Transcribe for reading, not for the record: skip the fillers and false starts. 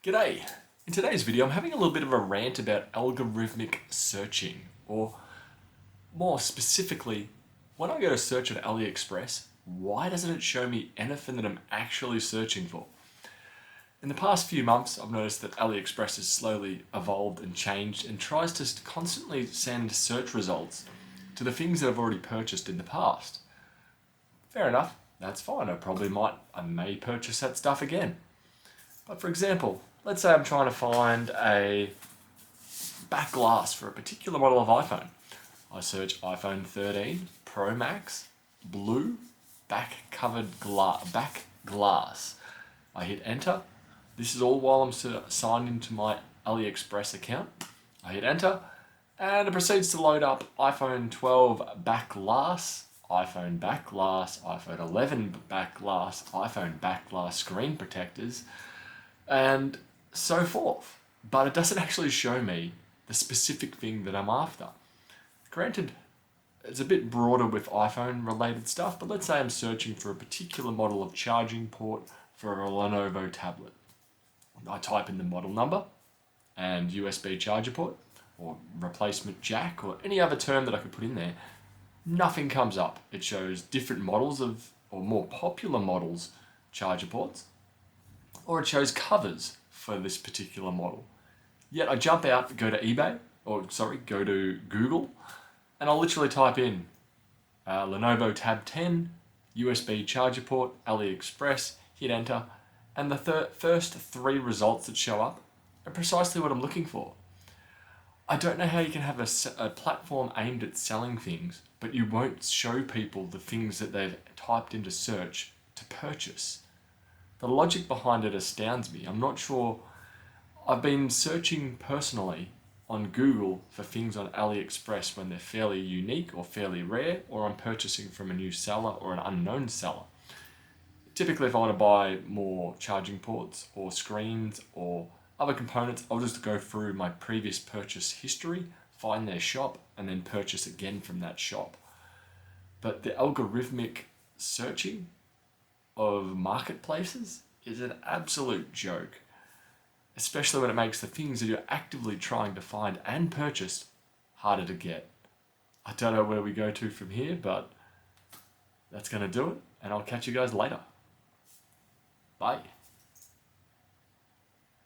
G'day! In today's video I'm having a little bit of a rant about algorithmic searching, or more specifically, when I go to search on Aliexpress, why doesn't it show me anything that I'm actually searching for? In the past few months I've noticed that Aliexpress has slowly evolved and changed and tries to constantly send search results to the things that I've already purchased in the past. Fair enough, that's fine, I may purchase that stuff again. But for example, let's say I'm trying to find a back glass for a particular model of iPhone. I search iPhone 13 Pro Max, blue, back glass. I hit enter. This is all while I'm signed into my Aliexpress account. I hit enter and it proceeds to load up iPhone 12 back glass, iPhone back glass, iPhone 11 back glass, iPhone back glass screen protectors, and so forth. But it doesn't actually show me the specific thing that I'm after. Granted, it's a bit broader with iPhone related stuff, but let's say I'm searching for a particular model of charging port for a Lenovo tablet. I type in the model number and USB charger port or replacement jack or any other term that I could put in there. Nothing comes up. It shows different models of, or more popular models, charger ports, or it shows covers for this particular model. Yet I jump out, go to Google, and I'll literally type in Lenovo Tab 10, USB charger port, Aliexpress, hit enter, and the first three results that show up are precisely what I'm looking for. I don't know how you can have a platform aimed at selling things, but you won't show people the things that they've typed into search to purchase. The logic behind it astounds me. I'm not sure. I've been searching personally on Google for things on AliExpress when they're fairly unique or fairly rare, or I'm purchasing from a new seller or an unknown seller. Typically, if I want to buy more charging ports or screens or other components, I'll just go through my previous purchase history, find their shop, and then purchase again from that shop. But the algorithmic searching of marketplaces is an absolute joke, especially when it makes the things that you're actively trying to find and purchase harder to get. I don't know where we go to from here, but that's going to do it, and I'll catch you guys later. Bye.